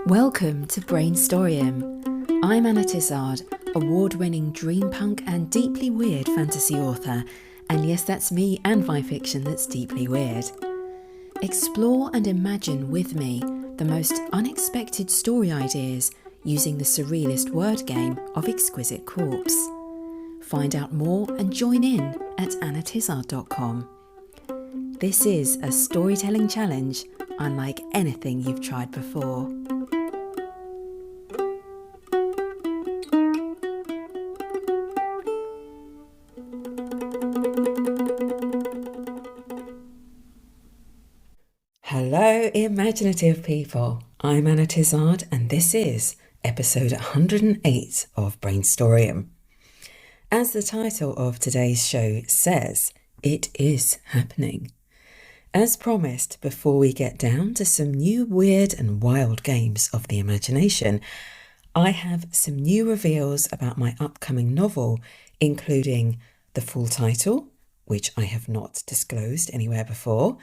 Welcome to Brainstorming. I'm Anna Tizard, award-winning dreampunk and deeply weird fantasy author, and yes, that's me and my fiction that's deeply weird. Explore and imagine with me the most unexpected story ideas using the surrealist word game of Exquisite Corpse. Find out more and join in at annatizard.com. This is a storytelling challenge unlike anything you've tried before. Hello, imaginative people. I'm Anna Tizard, and this is episode 108 of Brainstorming. As the title of today's show says, it is happening. As promised, before we get down to some new weird and wild games of the imagination, I have some new reveals about my upcoming novel, including the full title, which I have not disclosed anywhere before,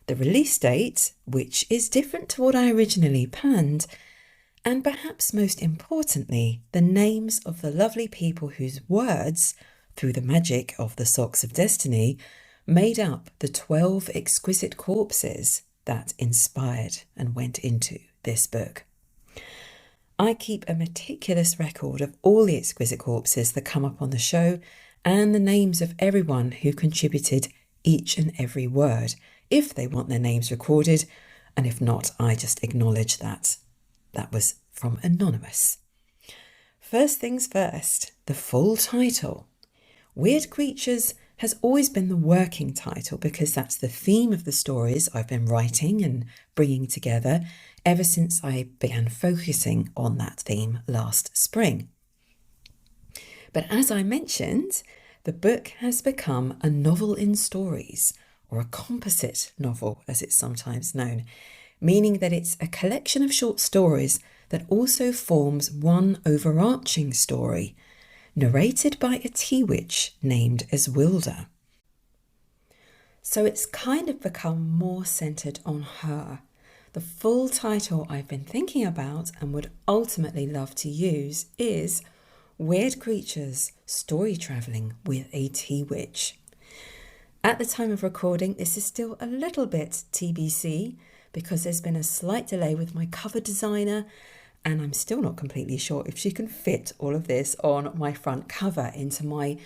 the release date, which is different to what I originally planned, and perhaps most importantly, the names of the lovely people whose words, through the magic of the Socks of Destiny, made up the 12 exquisite corpses that inspired and went into this book. I keep a meticulous record of all the exquisite corpses that come up on the show and the names of everyone who contributed each and every word, if they want their names recorded, and if not, I just acknowledge that was from Anonymous. First things first, the full title. Weird Creatures has always been the working title because that's the theme of the stories I've been writing and bringing together ever since I began focusing on that theme last spring. But as I mentioned, the book has become a novel in stories, or a composite novel as it's sometimes known, meaning that it's a collection of short stories that also forms one overarching story, narrated by a tea witch named Eswilda. So it's kind of become more centred on her. The full title I've been thinking about and would ultimately love to use is Weird Creatures Story Travelling with a Tea Witch. At the time of recording, this is still a little bit TBC because there's been a slight delay with my cover designer, and I'm still not completely sure if she can fit all of this on my front cover into my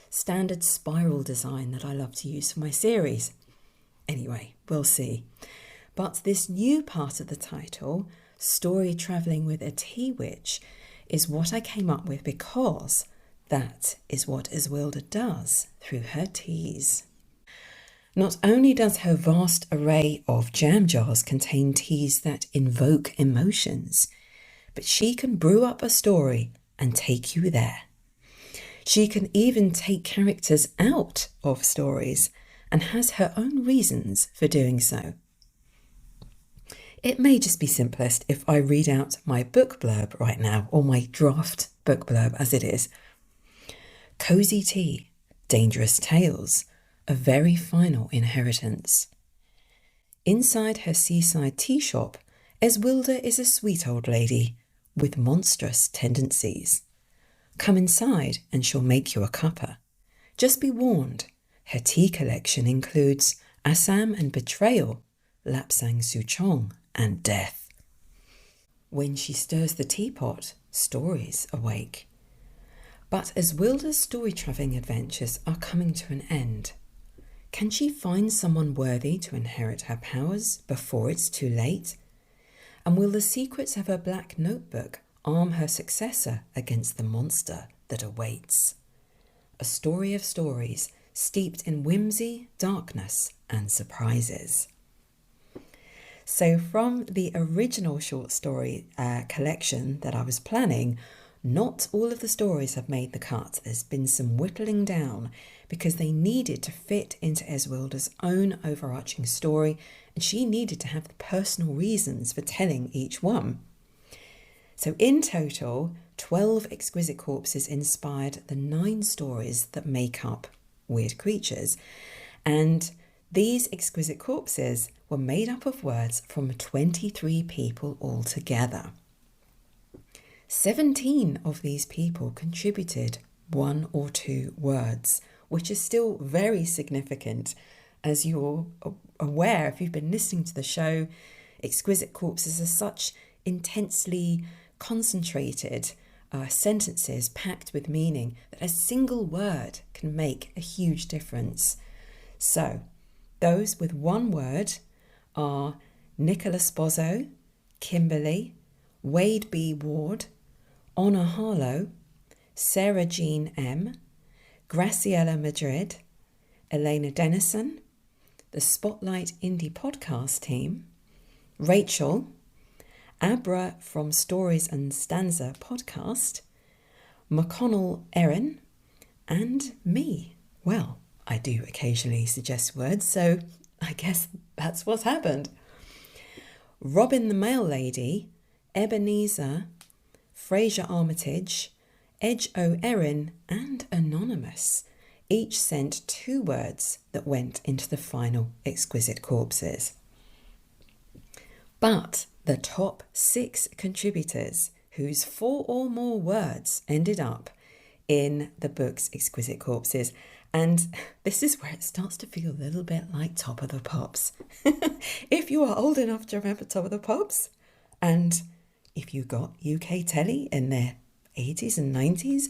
standard spiral design that I love to use for my series. Anyway, we'll see. But this new part of the title, Story Travelling with a Tea Witch, is what I came up with because that is what Eswilda does through her teas. Not only does her vast array of jam jars contain teas that invoke emotions, but she can brew up a story and take you there. She can even take characters out of stories and has her own reasons for doing so. It may just be simplest if I read out my book blurb right now, or my draft book blurb as it is. Cozy tea, dangerous tales, a very final inheritance. Inside her seaside tea shop, Eswilda is a sweet old lady with monstrous tendencies. Come inside and she'll make you a cuppa. Just be warned, her tea collection includes Assam and betrayal, Lapsang Souchong and death. When she stirs the teapot, stories awake. But Eswilda's story-travelling adventures are coming to an end. Can she find someone worthy to inherit her powers before it's too late? And will the secrets of her black notebook arm her successor against the monster that awaits? A story of stories steeped in whimsy, darkness, and surprises. So from the original short story collection that I was planning, not all of the stories have made the cut. There's been some whittling down because they needed to fit into Eswilda's own overarching story, and she needed to have the personal reasons for telling each one. So in total, 12 exquisite corpses inspired the 9 stories that make up Weird Creatures, and these exquisite corpses were made up of words from 23 people altogether. 17 of these people contributed 1 or 2 words, which is still very significant. As you're aware, if you've been listening to the show, Exquisite Corpses are such intensely concentrated sentences packed with meaning that a single word can make a huge difference. So, those with 1 word are Nicholas Bozzo, Kimberly, Wade B. Ward, Honor Harlow, Sarah Jean M., Graciela Madrid, Elena Dennison, the Spotlight Indie Podcast team, Rachel, Abra from Stories and Stanza Podcast, McConnell Erin, and me. Well, I do occasionally suggest words, so I guess that's what's happened. Robin the Mail Lady, Ebenezer, Fraser Armitage, Edge O. Erin, and Anonymous each sent 2 words that went into the final Exquisite Corpses. But the top 6 contributors whose 4 or more words ended up in the book's Exquisite Corpses, and this is where it starts to feel a little bit like Top of the Pops. If you are old enough to remember Top of the Pops, and if you got UK telly in their 80s and 90s,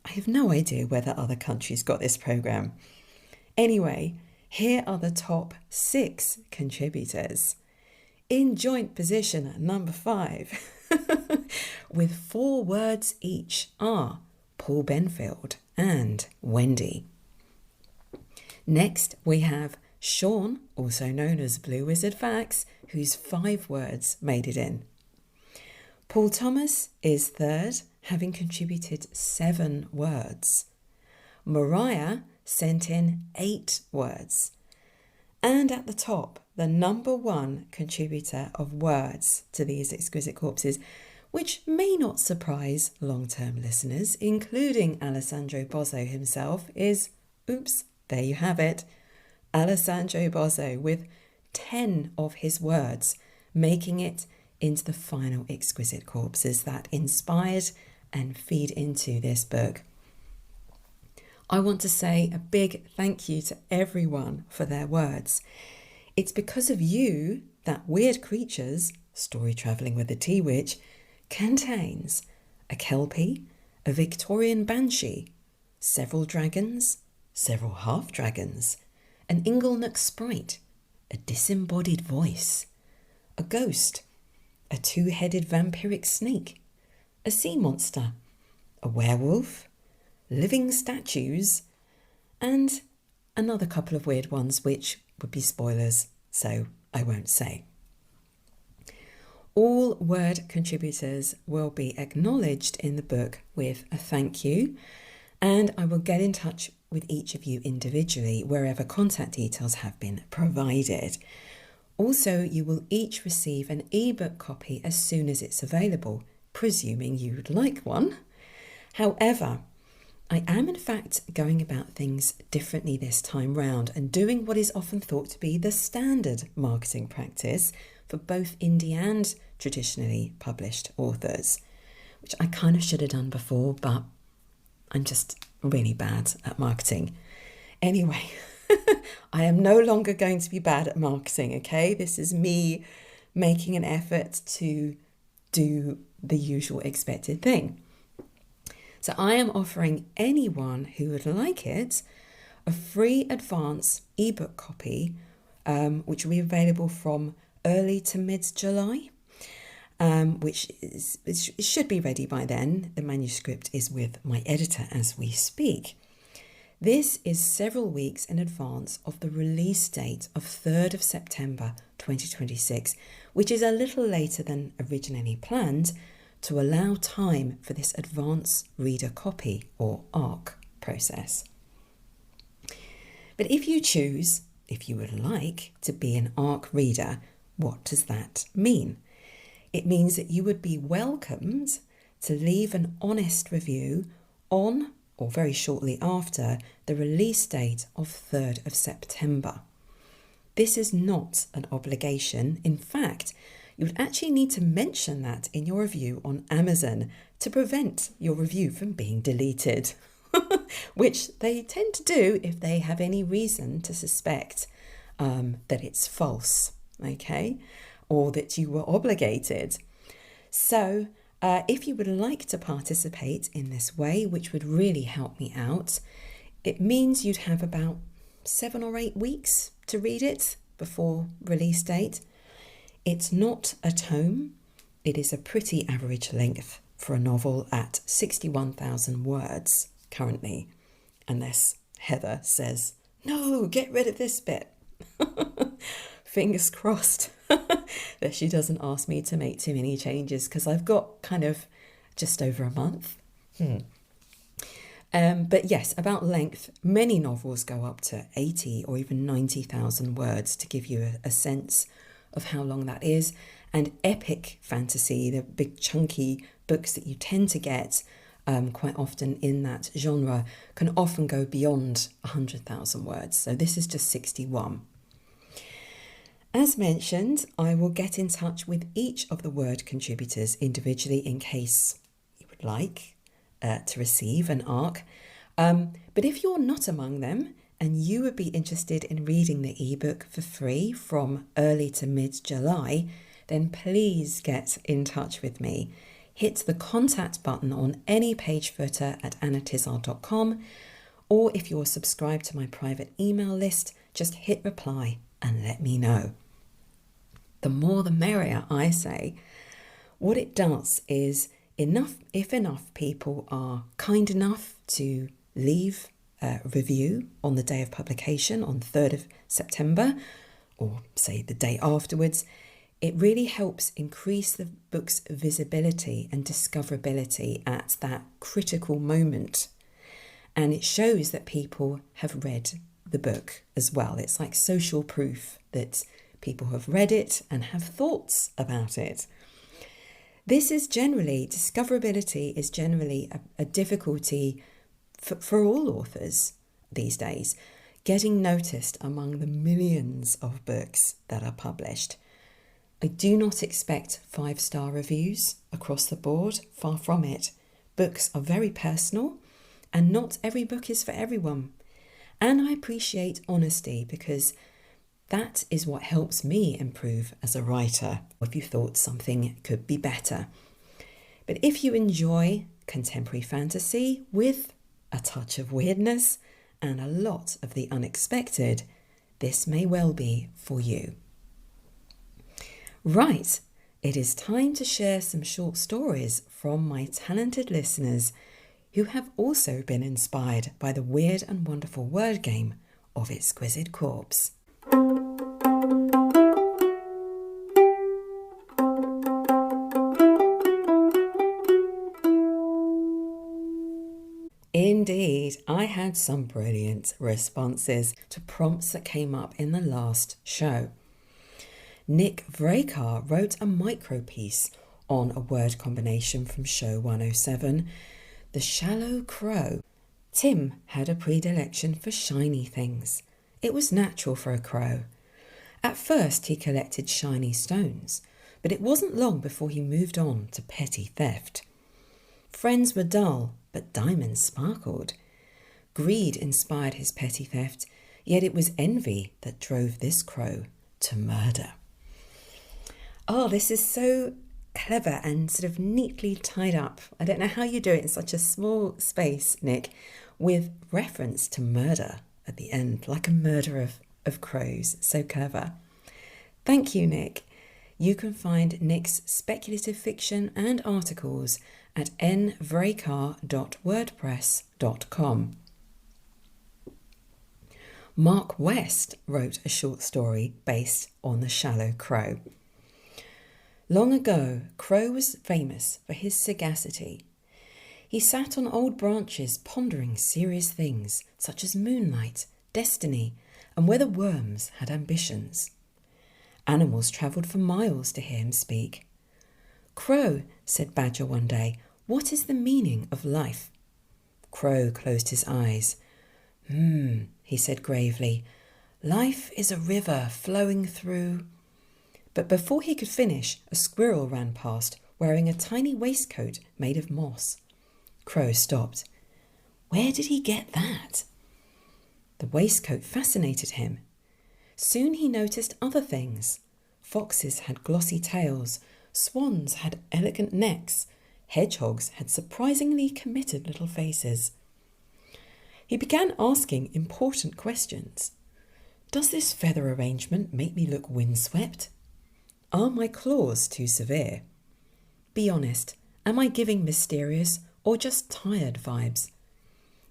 I have no idea whether other countries got this programme. Anyway, here are the top 6 contributors. In joint position at number 5, with 4 words each, are Paul Benfield and Wendy. Next, we have Sean, also known as Blue Wizard Fax, whose 5 words made it in. Paul Thomas is third, having contributed 7 words. Mariah sent in 8 words. And at the top, the number 1 contributor of words to these Exquisite Corpses, which may not surprise long-term listeners, including Alessandro Bozzo himself, is, oops, there you have it, Alessandro Bozzo with 10 of his words, making it into the final Exquisite Corpses that inspired and feed into this book. I want to say a big thank you to everyone for their words. It's because of you that Weird Creatures, Story Travelling with the Tea Witch, contains a Kelpie, a Victorian Banshee, several dragons, several half-dragons, an Inglenook sprite, a disembodied voice, a ghost, a 2-headed vampiric snake, a sea monster, a werewolf, living statues, and another couple of weird ones which would be spoilers, so I won't say. All word contributors will be acknowledged in the book with a thank you, and I will get in touch with each of you individually wherever contact details have been provided. Also, you will each receive an ebook copy as soon as it's available, presuming you'd like one. However, I am in fact going about things differently this time round and doing what is often thought to be the standard marketing practice for both indie and traditionally published authors, which I kind of should have done before, but I'm just really bad at marketing. Anyway, I am no longer going to be bad at marketing, okay? This is me making an effort to do the usual expected thing. So I am offering anyone who would like it a free advance ebook copy, which will be available from early to mid-July, which it should be ready by then. The manuscript is with my editor as we speak. This is several weeks in advance of the release date of 3rd of September 2026, which is a little later than originally planned, to allow time for this advance reader copy or ARC process. But if you choose, if you would like to be an ARC reader, what does that mean? It means that you would be welcomed to leave an honest review on or very shortly after the release date of 3rd of September. This is not an obligation. In fact, you would actually need to mention that in your review on Amazon to prevent your review from being deleted, which they tend to do if they have any reason to suspect that it's false, okay, or that you were obligated. So if you would like to participate in this way, which would really help me out, it means you'd have about 7 or 8 weeks to read it before release date. It's not a tome. It is a pretty average length for a novel at 61,000 words currently, unless Heather says, no, get rid of this bit. Fingers crossed that she doesn't ask me to make too many changes, because I've got kind of just over a month. But yes, about length, many novels go up to 80 or even 90,000 words to give you a sense of how long that is. And epic fantasy, the big chunky books that you tend to get quite often in that genre, can often go beyond 100,000 words. So this is just 61. As mentioned, I will get in touch with each of the word contributors individually in case you would like to receive an ARC. But if you're not among them and you would be interested in reading the ebook for free from early to mid-July, then please get in touch with me. Hit the contact button on any page footer at annatizard.com, or if you're subscribed to my private email list, just hit reply and let me know. The more the merrier, I say. What it does is, if enough people are kind enough to leave a review on the day of publication on 3rd of September, or say the day afterwards, it really helps increase the book's visibility and discoverability at that critical moment. And it shows that people have read the book as well. It's like social proof that people have read it and have thoughts about it. Discoverability is generally a difficulty for all authors these days, getting noticed among the millions of books that are published. I do not expect 5-star reviews across the board, far from it. Books are very personal, and not every book is for everyone. And I appreciate honesty, because that is what helps me improve as a writer, if you thought something could be better. But if you enjoy contemporary fantasy with a touch of weirdness and a lot of the unexpected, this may well be for you. Right, it is time to share some short stories from my talented listeners who have also been inspired by the weird and wonderful word game of Exquisite Corpse. Indeed, I had some brilliant responses to prompts that came up in the last show. Nick Vrakar wrote a micro-piece on a word combination from show 107, The Shallow Crow. Tim had a predilection for shiny things. It was natural for a crow. At first he collected shiny stones, but it wasn't long before he moved on to petty theft. Friends were dull, but diamonds sparkled. Greed inspired his petty theft, yet it was envy that drove this crow to murder. Oh, this is so clever and sort of neatly tied up. I don't know how you do it in such a small space, Nick, with reference to murder at the end, like a murder of crows. So clever. Thank you, Nick. You can find Nick's speculative fiction and articles at nvrakar.wordpress.com. Mark West wrote a short story based on The Shallow Crow. Long ago, Crow was famous for his sagacity. He sat on old branches pondering serious things such as moonlight, destiny, and whether worms had ambitions. Animals travelled for miles to hear him speak. "Crow," said Badger one day, "what is the meaning of life?" Crow closed his eyes. He said gravely, "Life is a river flowing through..." But before he could finish, a squirrel ran past, wearing a tiny waistcoat made of moss. Crow stopped. Where did he get that? The waistcoat fascinated him. Soon he noticed other things. Foxes had glossy tails, swans had elegant necks, hedgehogs had surprisingly committed little faces. He began asking important questions. Does this feather arrangement make me look windswept? Are my claws too severe? Be honest, am I giving mysterious or just tired vibes?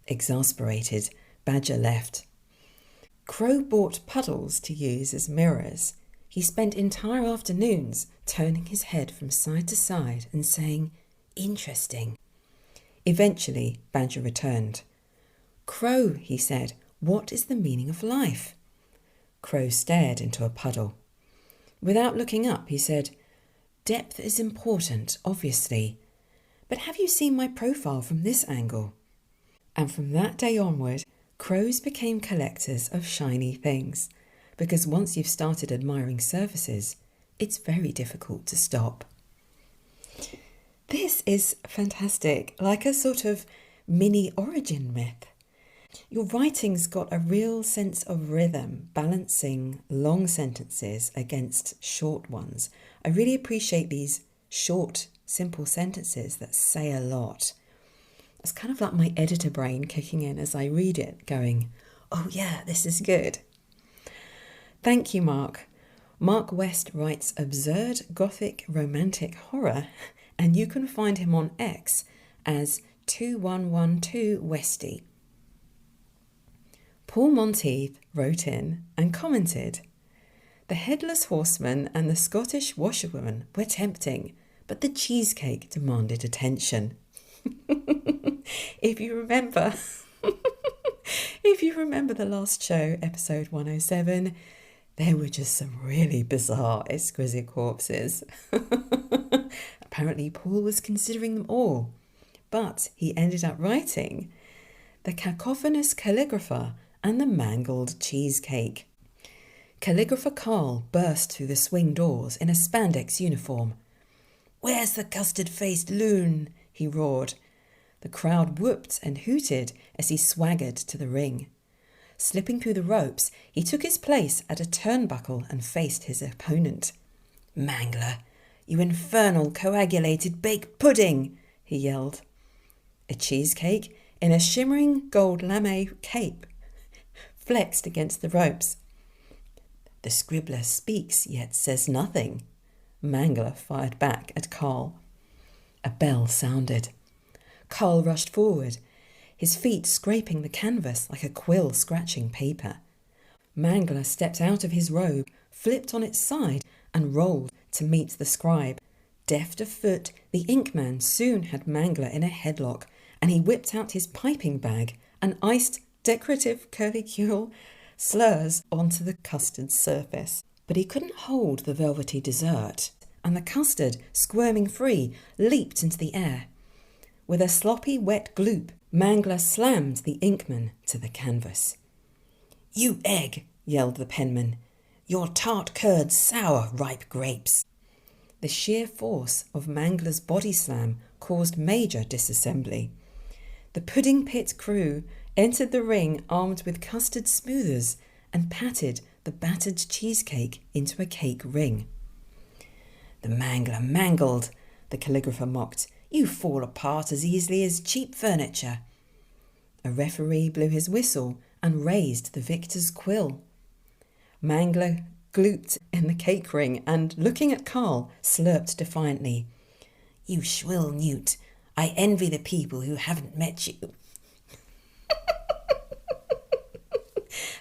Exasperated, Badger left. Crow bought puddles to use as mirrors. He spent entire afternoons turning his head from side to side and saying, "Interesting." Eventually, Badger returned. "Crow," he said, "what is the meaning of life?" Crow stared into a puddle. Without looking up, he said, "Depth is important, obviously. But have you seen my profile from this angle?" And from that day onward, crows became collectors of shiny things, because once you've started admiring surfaces, it's very difficult to stop. This is fantastic, like a sort of mini origin myth. Your writing's got a real sense of rhythm, balancing long sentences against short ones. I really appreciate these short, simple sentences that say a lot. It's kind of like my editor brain kicking in as I read it, going, "Oh yeah, this is good." Thank you, Mark. Mark West writes absurd gothic romantic horror, and you can find him on X as 2112 Westy. Paul Monteith wrote in and commented, "The Headless Horseman and the Scottish Washerwoman were tempting, but the cheesecake demanded attention." If you remember the last show, episode 107, there were just some really bizarre exquisite corpses. Apparently Paul was considering them all, but he ended up writing The Cacophonous Calligrapher and the Mangled Cheesecake. Calligrapher Carl burst through the swing doors in a spandex uniform. "Where's the custard-faced loon?" he roared. The crowd whooped and hooted as he swaggered to the ring. Slipping through the ropes, he took his place at a turnbuckle and faced his opponent. "Mangler, you infernal coagulated baked pudding!" he yelled. A cheesecake in a shimmering gold lame cape flexed against the ropes. The scribbler speaks yet says nothing. Mangler fired back at Carl. A bell sounded. Carl rushed forward, his feet scraping the canvas like a quill scratching paper. Mangler stepped out of his robe, flipped on its side, and rolled to meet the scribe. Deft of foot, the inkman soon had Mangler in a headlock, and he whipped out his piping bag and iced decorative curlicule slurs onto the custard surface. But he couldn't hold the velvety dessert, and the custard, squirming free, leaped into the air. With a sloppy, wet gloop, Mangler slammed the inkman to the canvas. "You egg!" yelled the penman. "Your tart curds sour ripe grapes." The sheer force of Mangler's body slam caused major disassembly. The pudding pit crew entered the ring armed with custard smoothers and patted the battered cheesecake into a cake ring. "The Mangler mangled," the calligrapher mocked. "You fall apart as easily as cheap furniture." A referee blew his whistle and raised the victor's quill. Mangler glooped in the cake ring and, looking at Carl, slurped defiantly. "You shrill newt, I envy the people who haven't met you."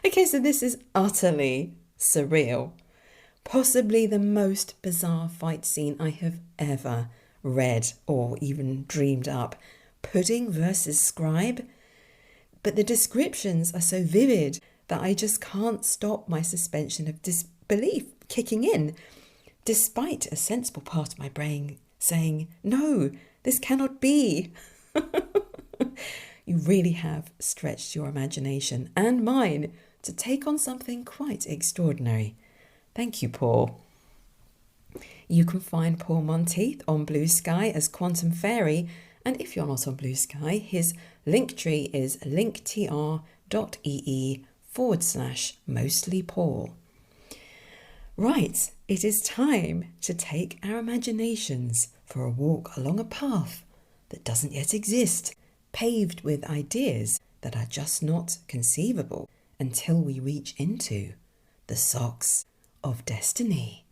Okay, so this is utterly surreal. Possibly the most bizarre fight scene I have ever read or even dreamed up. Pudding versus scribe. But the descriptions are so vivid that I just can't stop my suspension of disbelief kicking in, despite a sensible part of my brain saying, "No, this cannot be." You really have stretched your imagination and mine to take on something quite extraordinary. Thank you, Paul. You can find Paul Monteith on Blue Sky as Quantum Fairy, and if you're not on Blue Sky, his Linktree is linktr.ee/mostlypaul. Right, it is time to take our imaginations for a walk along a path that doesn't yet exist, paved with ideas that are just not conceivable until we reach into the socks of destiny.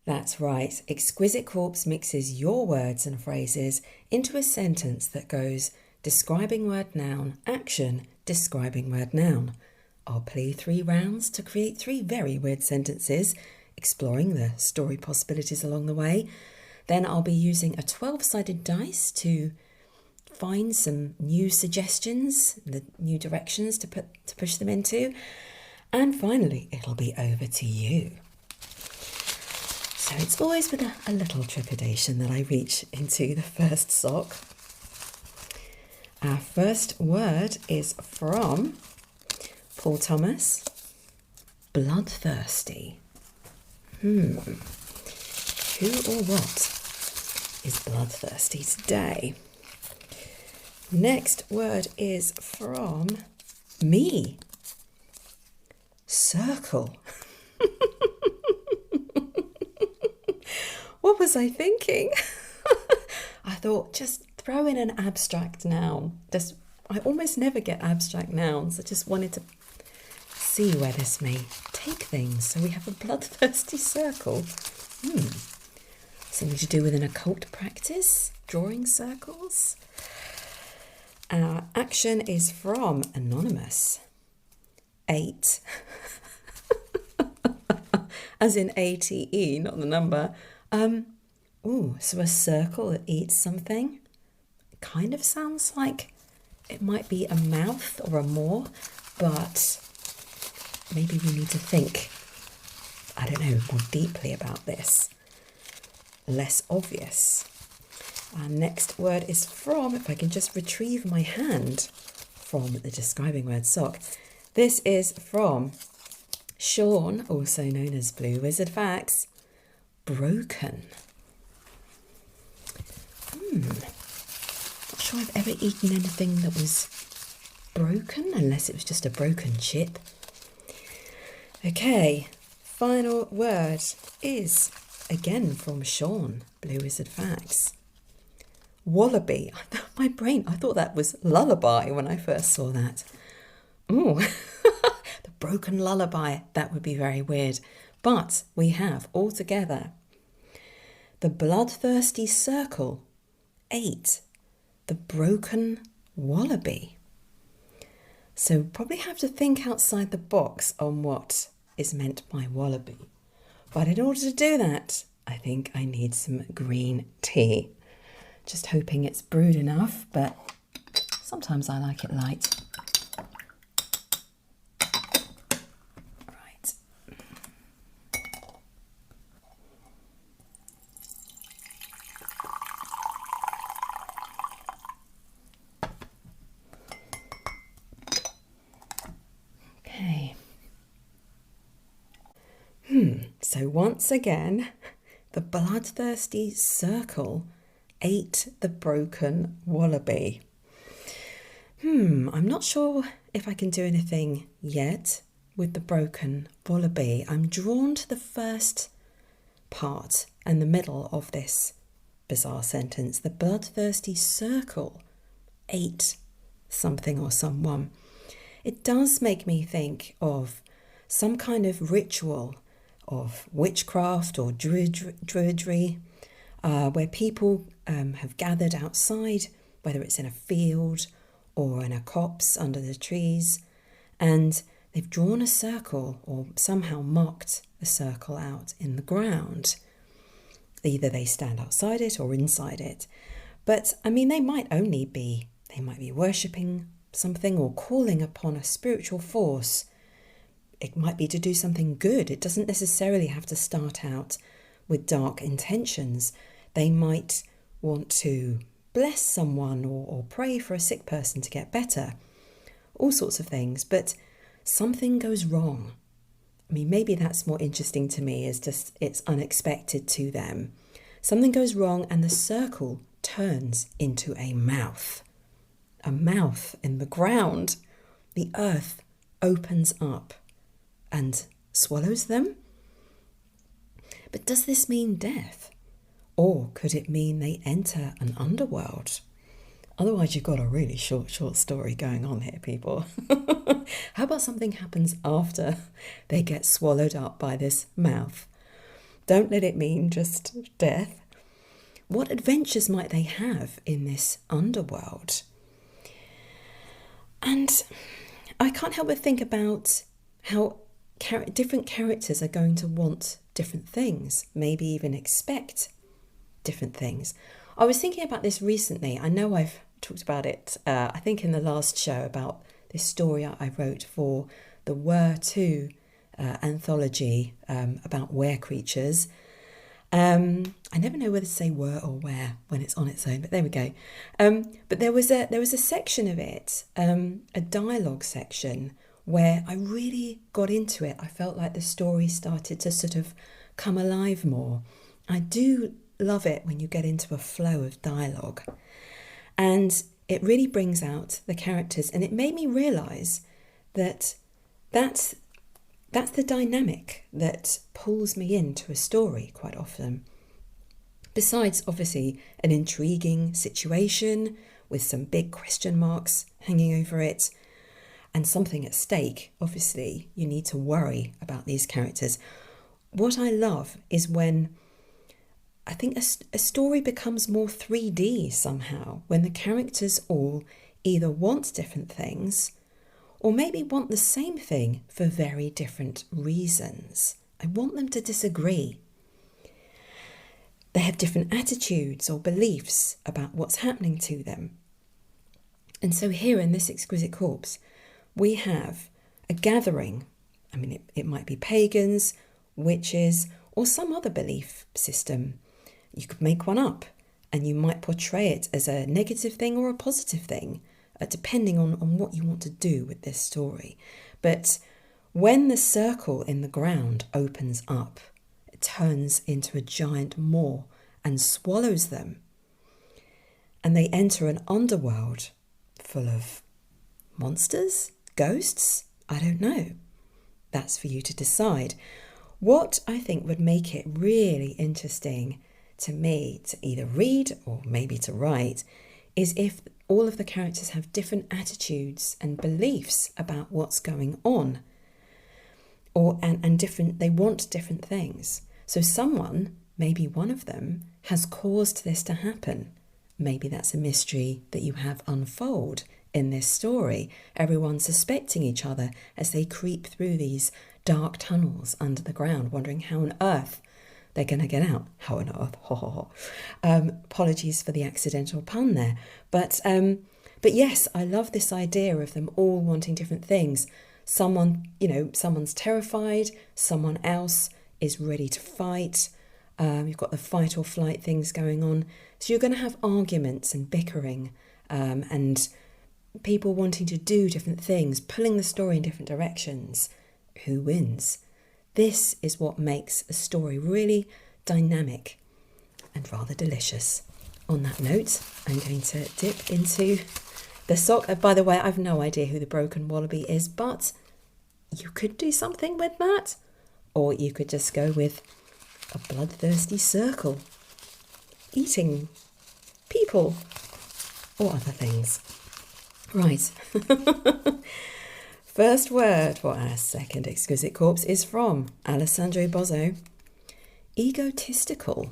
That's right, Exquisite Corpse mixes your words and phrases into a sentence that goes describing word noun, action, describing word noun. I'll play 3 rounds to create 3 very weird sentences, exploring the story possibilities along the way. Then I'll be using a 12-sided dice to find some new suggestions, the new directions to push them into. And finally, it'll be over to you. So it's always with a little trepidation that I reach into the first sock. Our first word is from Paul Thomas, bloodthirsty. Who or what is bloodthirsty today? Next word is from me, circle. What was I thinking? I thought just throw in an abstract noun. I almost never get abstract nouns. I just wanted to see where this may take things. So we have a bloodthirsty circle. Something to do with an occult practice, drawing circles. Our action is from Anonymous. 8. As in ATE, not the number. So a circle that eats something. Kind of sounds like it might be a mouth or a maw, but maybe we need to think, I don't know, more deeply about this. Less obvious. Our next word is from, if I can just retrieve my hand from the describing word sock. This is from Sean, also known as Blue Wizard Facts. Broken. Not sure I've ever eaten anything that was broken, unless it was just a broken chip. Okay, final word is, again from Sean, Blue Wizard Facts. Wallaby. My brain, I thought that was lullaby when I first saw that. Ooh, the broken lullaby, that would be very weird. But we have altogether the bloodthirsty circle, 8, the broken wallaby. So probably have to think outside the box on what is meant by wallaby. But in order to do that, I think I need some green tea. Just hoping it's brewed enough, but sometimes I like it light. Right. Okay. So once again, the bloodthirsty circle ate the broken wallaby. I'm not sure if I can do anything yet with the broken wallaby. I'm drawn to the first part and the middle of this bizarre sentence. The bloodthirsty circle ate something or someone. It does make me think of some kind of ritual of witchcraft or druidry, where people have gathered outside, whether it's in a field or in a copse under the trees, and they've drawn a circle or somehow marked a circle out in the ground. Either they stand outside it or inside it. But, I mean, they might be worshipping something or calling upon a spiritual force. It might be to do something good. It doesn't necessarily have to start out with dark intentions. They might want to bless someone or pray for a sick person to get better. All sorts of things. But something goes wrong. I mean, maybe that's more interesting to me, is just it's unexpected to them. Something goes wrong and the circle turns into a mouth in the ground. The earth opens up and swallows them. But does this mean death? Or could it mean they enter an underworld? Otherwise, you've got a really short story going on here, people. How about something happens after they get swallowed up by this mouth? Don't let it mean just death. What adventures might they have in this underworld? And I can't help but think about how different characters are going to want different things, maybe even expect different things. I was thinking about this recently. I know I've talked about it, I think in the last show, about this story I wrote for the Were 2 anthology about were creatures. I never know whether to say were or where when it's on its own, but there we go. But there was a section of it, a dialogue section, where I really got into it. I felt like the story started to sort of come alive more. I do love it when you get into a flow of dialogue, and it really brings out the characters, and it made me realise that's the dynamic that pulls me into a story quite often. Besides, obviously, an intriguing situation with some big question marks hanging over it and something at stake. Obviously, you need to worry about these characters. What I love is when I think a story becomes more 3D somehow, when the characters all either want different things or maybe want the same thing for very different reasons. I want them to disagree. They have different attitudes or beliefs about what's happening to them. And so here in this Exquisite Corpse, we have a gathering. I mean, it might be pagans, witches, or some other belief system. You could make one up, and you might portray it as a negative thing or a positive thing, depending on what you want to do with this story. But when the circle in the ground opens up, it turns into a giant maw and swallows them. And they enter an underworld full of monsters, ghosts, I don't know. That's for you to decide. What I think would make it really interesting to me to either read or maybe to write is if all of the characters have different attitudes and beliefs about what's going on, and different, they want different things. So someone, maybe one of them, has caused this to happen. Maybe that's a mystery that you have unfold in this story. Everyone suspecting each other as they creep through these dark tunnels under the ground, wondering how on earth they're going to get out. How on earth? Apologies for the accidental pun there. But yes, I love this idea of them all wanting different things. Someone's terrified, someone else is ready to fight. You've got the fight or flight things going on. So you're going to have arguments and bickering, and people wanting to do different things, pulling the story in different directions. Who wins? This is what makes a story really dynamic and rather delicious. On that note, I'm going to dip into the sock. By the way, I've no idea who the broken wallaby is, but you could do something with that. Or you could just go with a bloodthirsty circle, eating people or other things. Right. First word for our second Exquisite Corpse is from Alessandro Bozzo. Egotistical.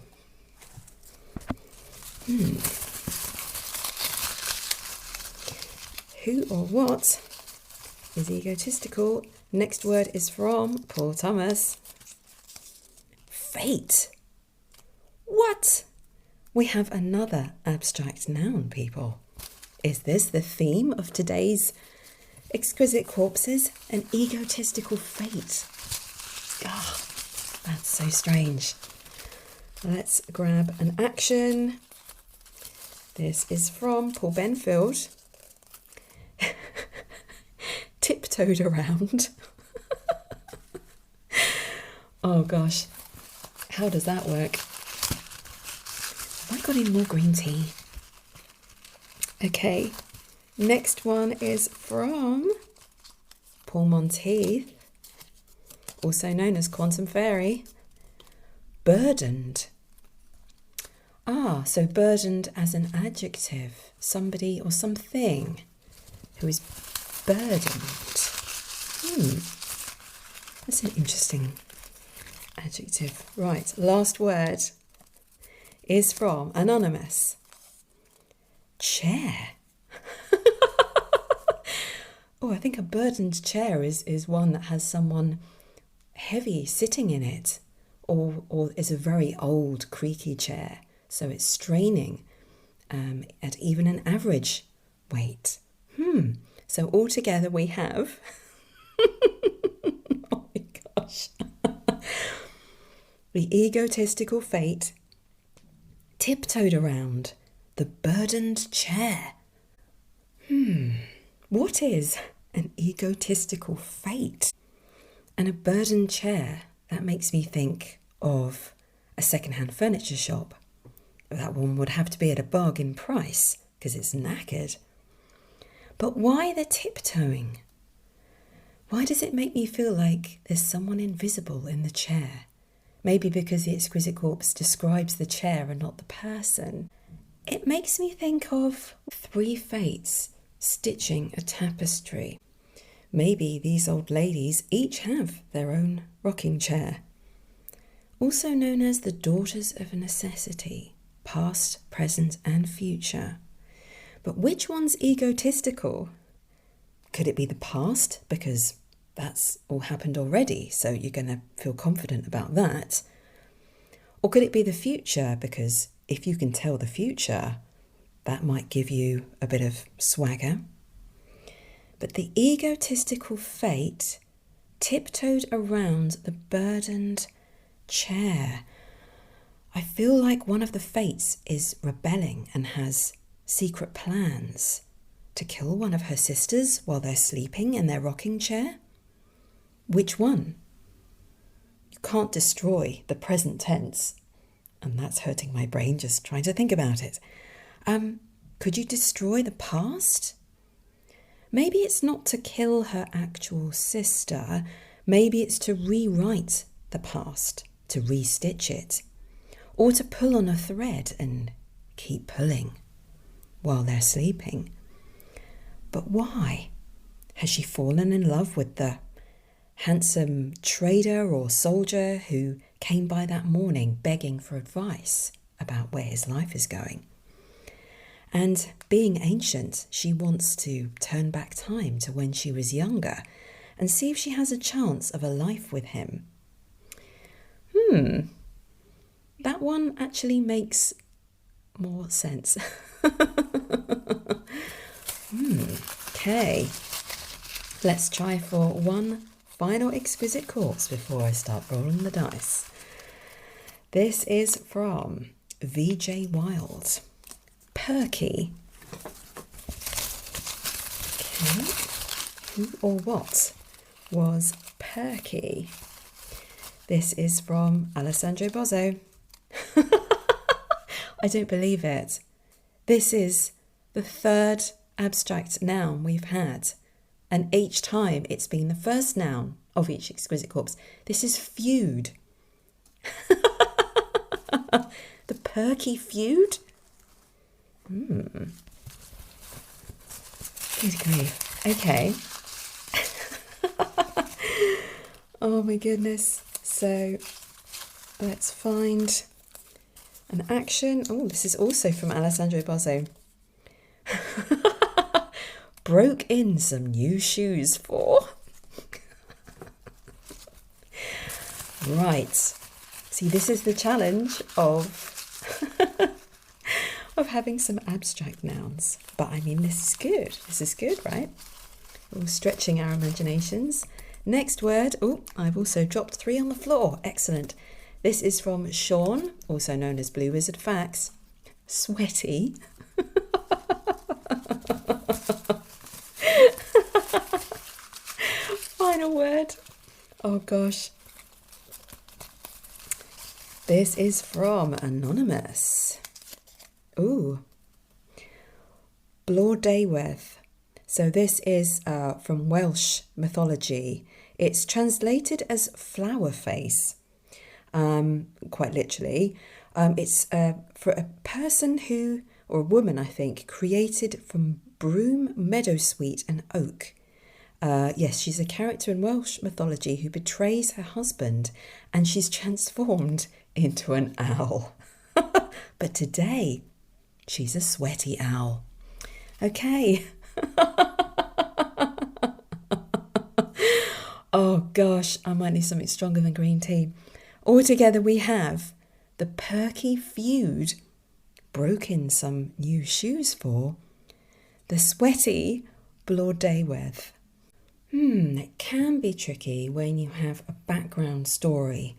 Who or what is egotistical? Next word is from Paul Thomas. Fate. What? We have another abstract noun, people. Is this the theme of today's Exquisite Corpses? An egotistical fate. That's so strange. Let's grab an action. This is from Paul Benfield. Tiptoed around. Oh gosh, how does that work? Have I got any more green tea? Okay, next one is from Paul Monteith, also known as Quantum Fairy. Burdened. Ah, so burdened as an adjective, somebody or something who is burdened. That's an interesting adjective. Right, last word is from Anonymous. Chair. Oh, I think a burdened chair is one that has someone heavy sitting in it, or is a very old, creaky chair, so it's straining at even an average weight. So altogether we have, oh my gosh, the egotistical fate tiptoed around the burdened chair. What is an egotistical fate? And a burdened chair, that makes me think of a second-hand furniture shop. That one would have to be at a bargain price because it's knackered. But why the tiptoeing? Why does it make me feel like there's someone invisible in the chair? Maybe because the Exquisite Corpse describes the chair and not the person. It makes me think of three fates stitching a tapestry. Maybe these old ladies each have their own rocking chair. Also known as the daughters of necessity, past, present and future. But which one's egotistical? Could it be the past, because that's all happened already, so you're going to feel confident about that? Or could it be the future, because if you can tell the future, that might give you a bit of swagger? But the egotistical fate tiptoed around the burdened chair. I feel like one of the fates is rebelling and has secret plans to kill one of her sisters while they're sleeping in their rocking chair. Which one? You can't destroy the present tense, and that's hurting my brain just trying to think about it. Could you destroy the past? Maybe it's not to kill her actual sister. Maybe it's to rewrite the past, to restitch it, or to pull on a thread and keep pulling while they're sleeping. But why? Has she fallen in love with the handsome trader or soldier who came by that morning begging for advice about where his life is going? And being ancient, she wants to turn back time to when she was younger and see if she has a chance of a life with him. That one actually makes more sense. Okay, let's try for one final exquisite corpse before I start rolling the dice. This is from VJ Wild. Perky. Okay, who or what was Perky? This is from Alessandro Bozzo. I don't believe it. This is the third abstract noun we've had, and each time it's been the first noun of each exquisite corpse. This is feud. The Perky feud? Good grief. Okay. Oh my goodness. So let's find an action. Oh, this is also from Alessandro Bozzo. Broke in some new shoes for. Right. See, this is the challenge of of having some abstract nouns. But I mean, this is good. This is good, right? We're stretching our imaginations. Next word. Oh, I've also dropped 3 on the floor. Excellent. This is from Sean, also known as Blue Wizard Facts. Sweaty. Final word. Oh gosh. This is from Anonymous. Ooh. Blodeuwedd. So this is from Welsh mythology. It's translated as flower face, quite literally. It's for a person who, or a woman I think, created from broom, meadowsweet and oak. Yes, she's a character in Welsh mythology who betrays her husband and she's transformed into an owl. But today, she's a sweaty owl. Okay. Oh gosh, I might need something stronger than green tea. Altogether we have the perky feud, broke in some new shoes for, the sweaty Blodeuwedd. It can be tricky when you have a background story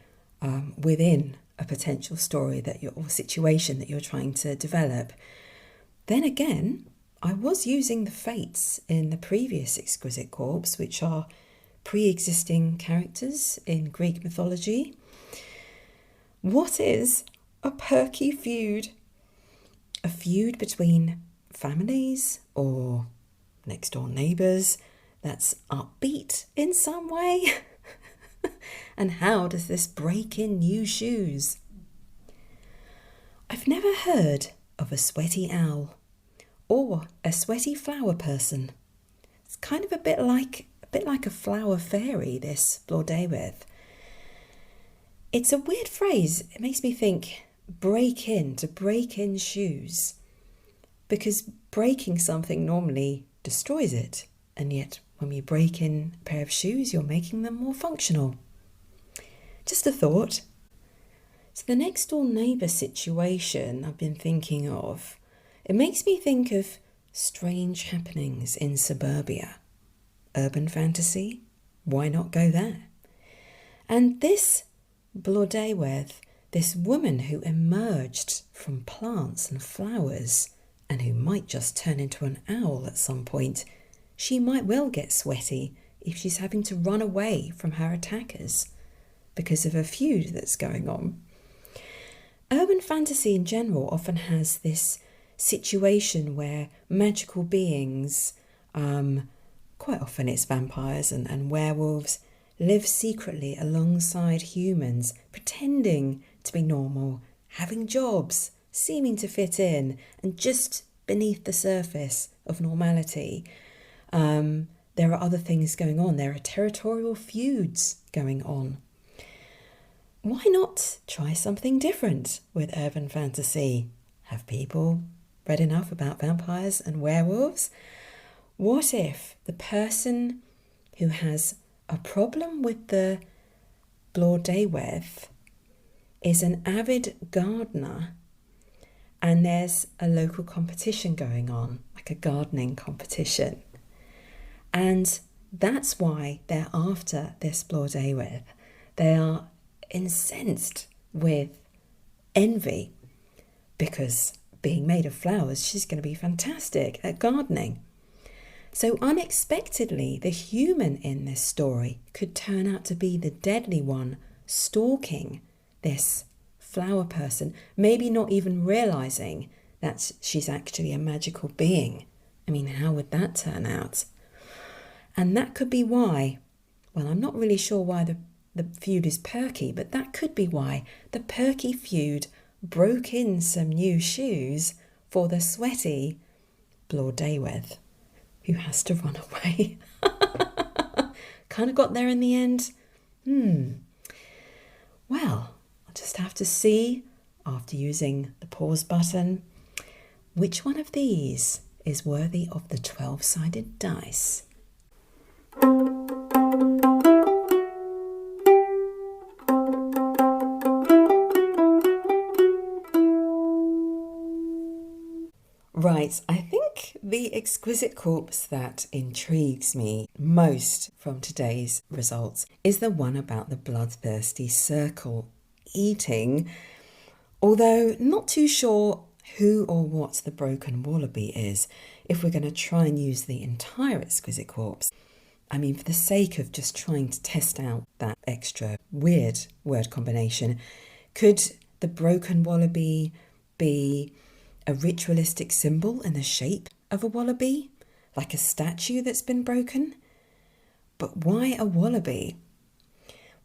within a potential story or situation that you're trying to develop. Then again, I was using the fates in the previous Exquisite Corpse, which are pre-existing characters in Greek mythology. What is a perky feud? A feud between families or next door neighbours that's upbeat in some way? And how does this break in new shoes? I've never heard of a sweaty owl or a sweaty flower person. It's kind of a bit like a flower fairy, this Blodeuwedd. It's a weird phrase. It makes me think to break in shoes, because breaking something normally destroys it, and yet when you break in a pair of shoes, you're making them more functional. Just a thought. So the next door neighbour situation I've been thinking of, it makes me think of strange happenings in suburbia. Urban fantasy, why not go there? And this Blodeuwedd, this woman who emerged from plants and flowers and who might just turn into an owl at some point, she might well get sweaty if she's having to run away from her attackers because of a feud that's going on. Urban fantasy in general often has this situation where magical beings, quite often it's vampires and werewolves, live secretly alongside humans, pretending to be normal, having jobs, seeming to fit in, and just beneath the surface of normality, there are other things going on. There are territorial feuds going on. Why not try something different with urban fantasy? Have people read enough about vampires and werewolves? What if the person who has a problem with the Blodeuwedd is an avid gardener and there's a local competition going on, like a gardening competition? And that's why they're after this Blodeuwedd. They are incensed with envy because being made of flowers, she's going to be fantastic at gardening. So unexpectedly, the human in this story could turn out to be the deadly one stalking this flower person, maybe not even realising that she's actually a magical being. I mean, how would that turn out? And that could be why, well, I'm not really sure why the feud is perky, but that could be why the perky feud broke in some new shoes for the sweaty Blodeuwedd, who has to run away. Kind of got there in the end. Well, I'll just have to see, after using the pause button, which one of these is worthy of the 12-sided dice. Right, I think the Exquisite Corpse that intrigues me most from today's results is the one about the bloodthirsty circle eating, although not too sure who or what the broken wallaby is if we're going to try and use the entire Exquisite Corpse. I mean, for the sake of just trying to test out that extra weird word combination, Could the broken wallaby be a ritualistic symbol in the shape of a wallaby, like a statue that's been broken? But why a wallaby?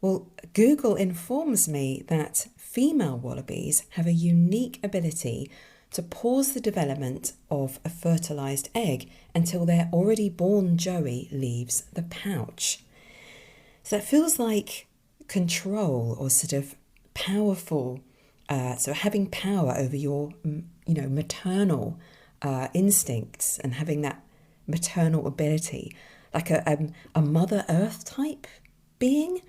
Well, Google informs me that female wallabies have a unique ability to pause the development of a fertilised egg until their already born joey leaves the pouch. So that feels like control or sort of powerful, so having power over your, maternal instincts and having that maternal ability, like a Mother Earth type being.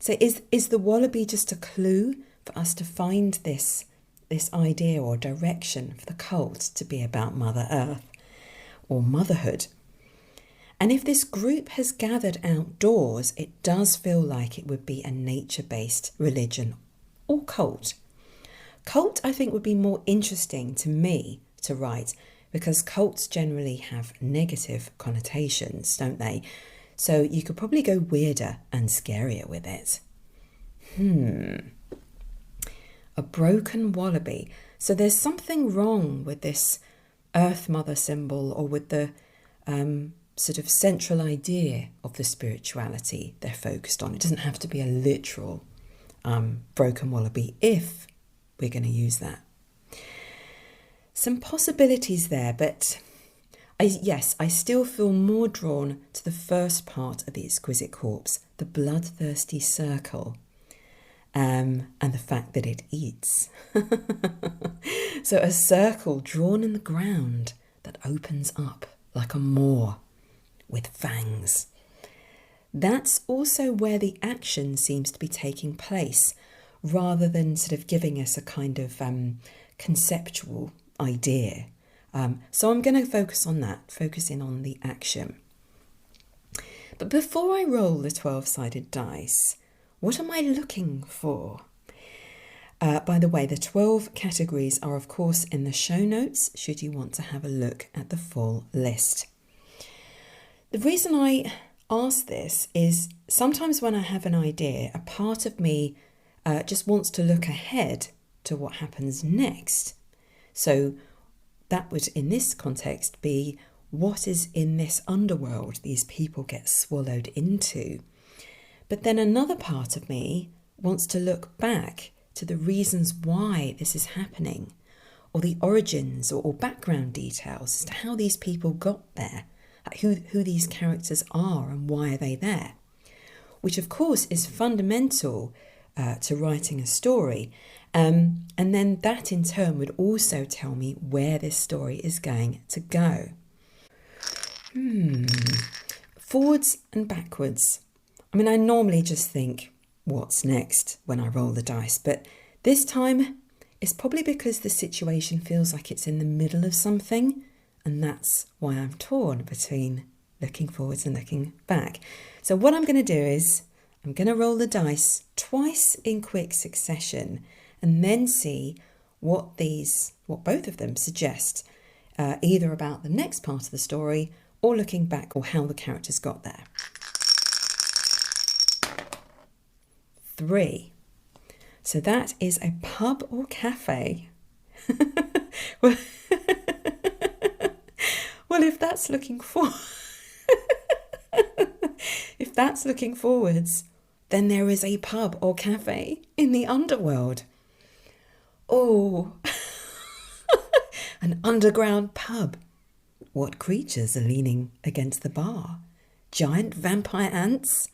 So is the wallaby just a clue for us to find this idea or direction for the cult to be about Mother Earth or motherhood? And if this group has gathered outdoors, it does feel like it would be a nature-based religion or cult. Cult, I think, would be more interesting to me to write because cults generally have negative connotations, don't they? So you could probably go weirder and scarier with it. A broken wallaby. So there's something wrong with this Earth Mother symbol or with the sort of central idea of the spirituality they're focused on. It doesn't have to be a literal broken wallaby if we're going to use that. Some possibilities there, but I still feel more drawn to the first part of the Exquisite Corpse, the bloodthirsty circle, and the fact that it eats. So a circle drawn in the ground that opens up like a maw with fangs. That's also where the action seems to be taking place, rather than sort of giving us a kind of conceptual idea. So I'm going to focus on that, focusing on the action. But before I roll the 12-sided dice, what am I looking for? By the way, the 12 categories are, of course, in the show notes, should you want to have a look at the full list. The reason I ask this is sometimes when I have an idea, a part of me just wants to look ahead to what happens next. So that would, in this context, be what is in this underworld these people get swallowed into. But then another part of me wants to look back to the reasons why this is happening, or the origins or background details as to how these people got there, who these characters are and why are they there, which of course is fundamental to writing a story. And then that in turn would also tell me where this story is going to go. Forwards and backwards. I mean, I normally just think, what's next when I roll the dice? But this time, it's probably because the situation feels like it's in the middle of something. And that's why I'm torn between looking forwards and looking back. So what I'm going to do is I'm going to roll the dice twice in quick succession and then see what both of them suggest, either about the next part of the story or looking back or how the characters got there. 3. So that is a pub or cafe. Well, if that's looking forwards, then there is a pub or cafe in the underworld. Oh, an underground pub. What creatures are leaning against the bar? Giant vampire ants?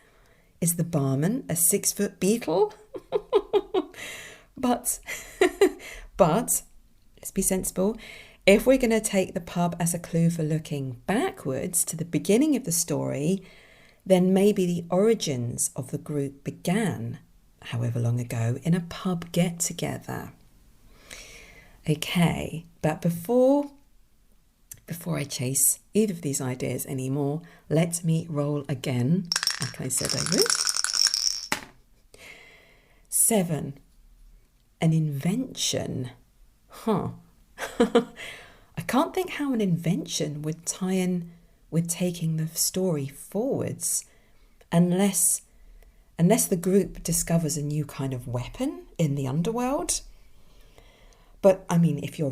Is the barman a 6-foot beetle? But let's be sensible. If we're going to take the pub as a clue for looking backwards to the beginning of the story, then maybe the origins of the group began, however long ago, in a pub get-together. Okay, but before I chase either of these ideas anymore, let me roll again, like I said I would. 7, an invention. I can't think how an invention would tie in with taking the story forwards unless the group discovers a new kind of weapon in the underworld. But I mean, if you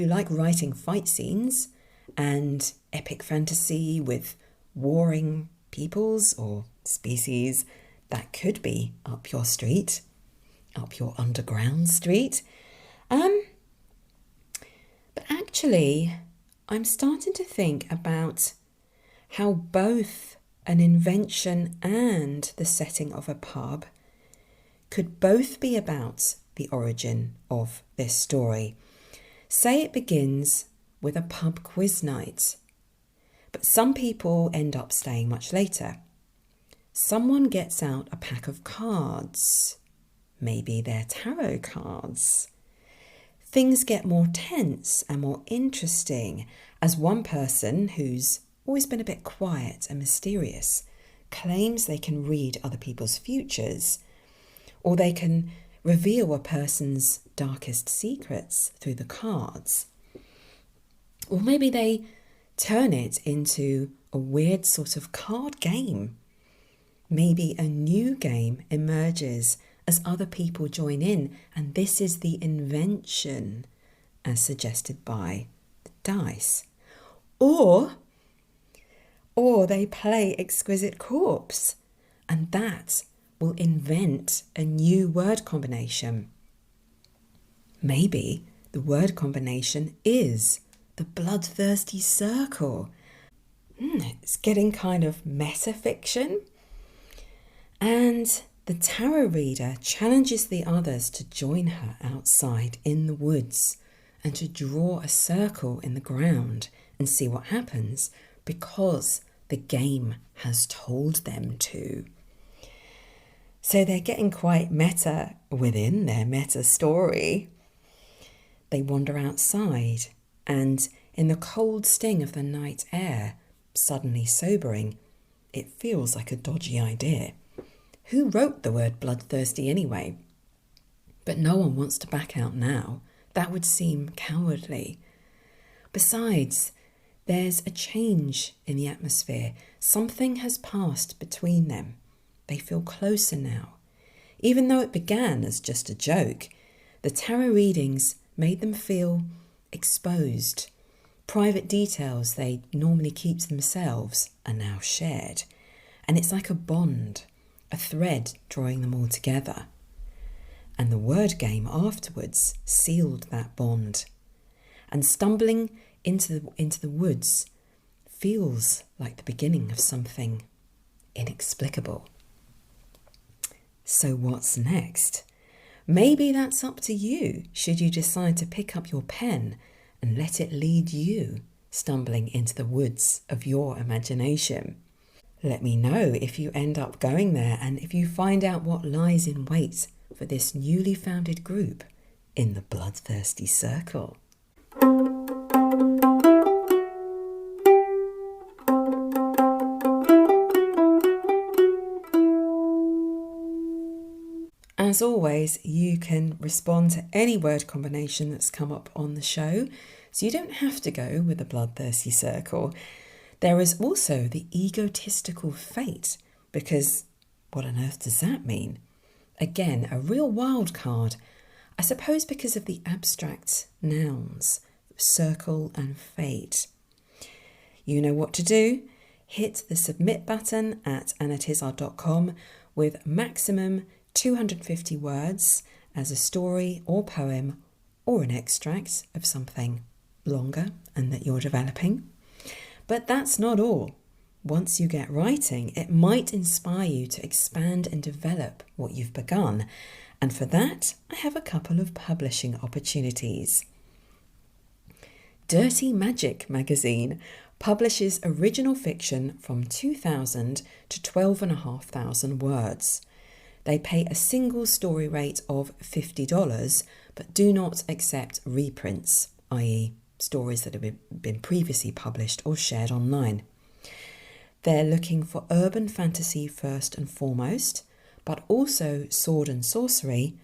like writing fight scenes and epic fantasy with warring peoples or species, that could be up your street, up your underground street. But actually, I'm starting to think about how both an invention and the setting of a pub could both be about the origin of this story. Say it begins with a pub quiz night, but some people end up staying much later. Someone gets out a pack of cards. Maybe they're tarot cards. Things get more tense and more interesting as one person who's always been a bit quiet and mysterious claims they can read other people's futures, or they can reveal a person's darkest secrets through the cards. Or maybe they turn it into a weird sort of card game. Maybe a new game emerges as other people join in, and this is the invention, as suggested by the dice. Or they play Exquisite Corpse, and that will invent a new word combination. Maybe the word combination is the bloodthirsty circle. It's getting kind of metafiction. And the tarot reader challenges the others to join her outside in the woods and to draw a circle in the ground and see what happens, because the game has told them to. So they're getting quite meta within their meta story. They wander outside, and in the cold sting of the night air, suddenly sobering, it feels like a dodgy idea. Who wrote the word bloodthirsty anyway? But no one wants to back out now. That would seem cowardly. Besides, there's a change in the atmosphere. Something has passed between them. They feel closer now. Even though it began as just a joke, the tarot readings made them feel exposed. Private details they normally keep to themselves are now shared. And it's like a bond, a thread drawing them all together. And the word game afterwards sealed that bond. And stumbling into the woods feels like the beginning of something inexplicable. So what's next? Maybe that's up to you, should you decide to pick up your pen and let it lead you stumbling into the woods of your imagination. Let me know if you end up going there and if you find out what lies in wait for this newly founded group in the bloodthirsty circle. As always, you can respond to any word combination that's come up on the show, so you don't have to go with the bloodthirsty circle. There is also the egotistical fate, because what on earth does that mean? Again, a real wild card, I suppose because of the abstract nouns, circle and fate. You know what to do. Hit the submit button at annatizard.com with maximum 250 words as a story or poem or an extract of something longer and that you're developing. But that's not all. Once you get writing, it might inspire you to expand and develop what you've begun. And for that, I have a couple of publishing opportunities. Dirty Magic magazine publishes original fiction from 2,000 to 12,500 words. They pay a single story rate of $50, but do not accept reprints, i.e. stories that have been previously published or shared online. They're looking for urban fantasy first and foremost, but also sword and sorcery,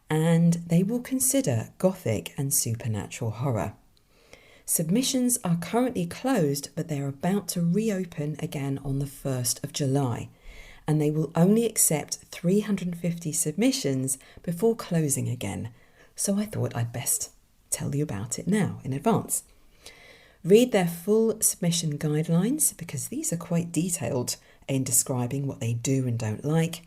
and they will consider gothic and supernatural horror. Submissions are currently closed, but they're about to reopen again on the 1st of July. and they will only accept 350 submissions before closing again. So I thought I'd best tell you about it now in advance. Read their full submission guidelines, because these are quite detailed in describing what they do and don't like,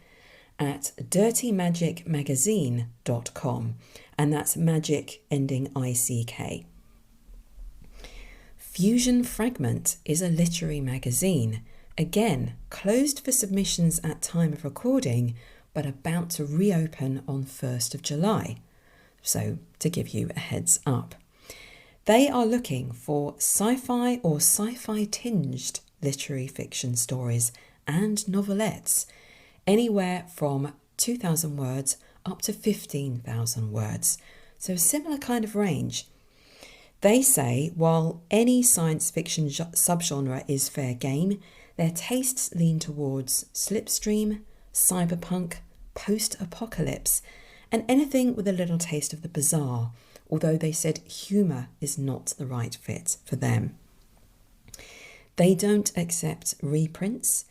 at dirtymagicmagazine.com, and that's magic ending ICK. Fusion Fragment is a literary magazine, again closed for submissions at time of recording, but about to reopen on 1st of July. So to give you a heads up. They are looking for sci-fi or sci-fi tinged literary fiction stories and novelettes, anywhere from 2,000 words up to 15,000 words. So a similar kind of range. They say while any science fiction subgenre is fair game, their tastes lean towards slipstream, cyberpunk, post-apocalypse, and anything with a little taste of the bizarre, although they said humour is not the right fit for them. They don't accept reprints.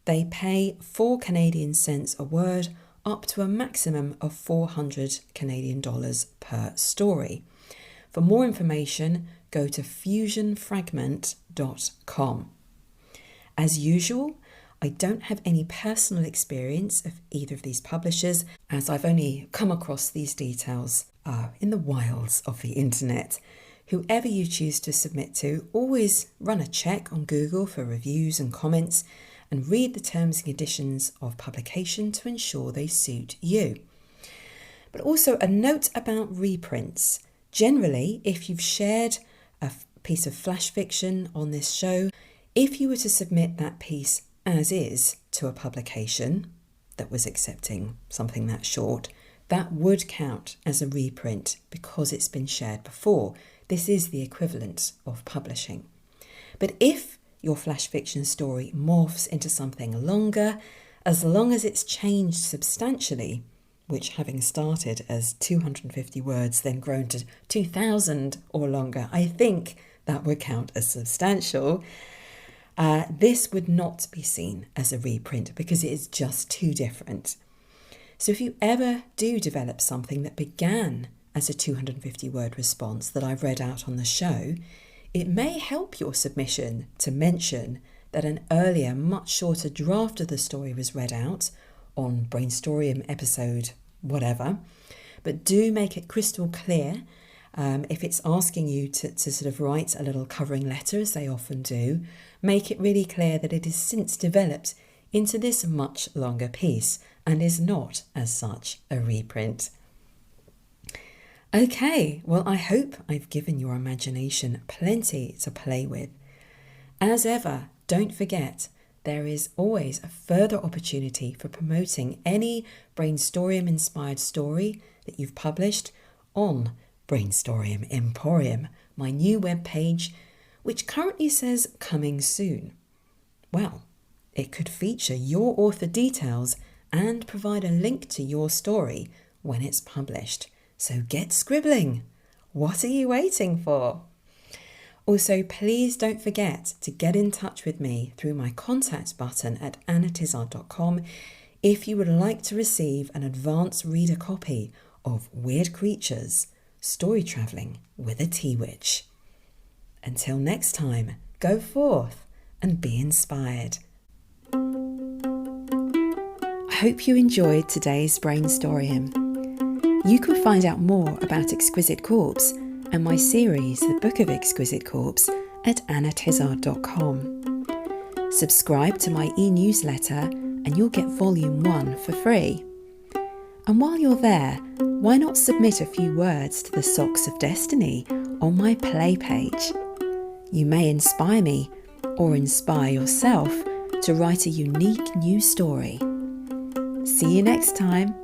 They pay 4 Canadian cents a word, up to a maximum of 400 Canadian dollars per story. For more information, go to fusionfragment.com. As usual, I don't have any personal experience of either of these publishers, as I've only come across these details in the wilds of the internet. Whoever you choose to submit to, always run a check on Google for reviews and comments, and read the terms and conditions of publication to ensure they suit you. But also a note about reprints. Generally, if you've shared a piece of flash fiction on this show, if you were to submit that piece as is to a publication that was accepting something that short, that would count as a reprint because it's been shared before. This is the equivalent of publishing. But if your flash fiction story morphs into something longer, as long as it's changed substantially, which having started as 250 words, then grown to 2,000 or longer, I think that would count as substantial. This would not be seen as a reprint because it is just too different. So if you ever do develop something that began as a 250 word response that I've read out on the show, it may help your submission to mention that an earlier, much shorter draft of the story was read out on Brainstorming episode whatever, but do make it crystal clear if it's asking you to sort of write a little covering letter, as they often do, make it really clear that it is since developed into this much longer piece and is not, as such, a reprint. Okay, well, I hope I've given your imagination plenty to play with. As ever, don't forget, there is always a further opportunity for promoting any Brainstorming-inspired story that you've published on Brainstorming Emporium, my new webpage, which currently says coming soon. Well, it could feature your author details and provide a link to your story when it's published. So get scribbling. What are you waiting for? Also, please don't forget to get in touch with me through my contact button at Tizard.com if you would like to receive an advance reader copy of Weird Creatures, Story Travelling with a Tea Witch. Until next time, go forth and be inspired. I hope you enjoyed today's Brainstorming. You can find out more about Exquisite Corpse and my series, The Book of Exquisite Corpse, at tizard.com. Subscribe to my e-newsletter and you'll get Volume 1 for free. And while you're there, why not submit a few words to the Socks of Destiny on my play page? You may inspire me or inspire yourself to write a unique new story. See you next time.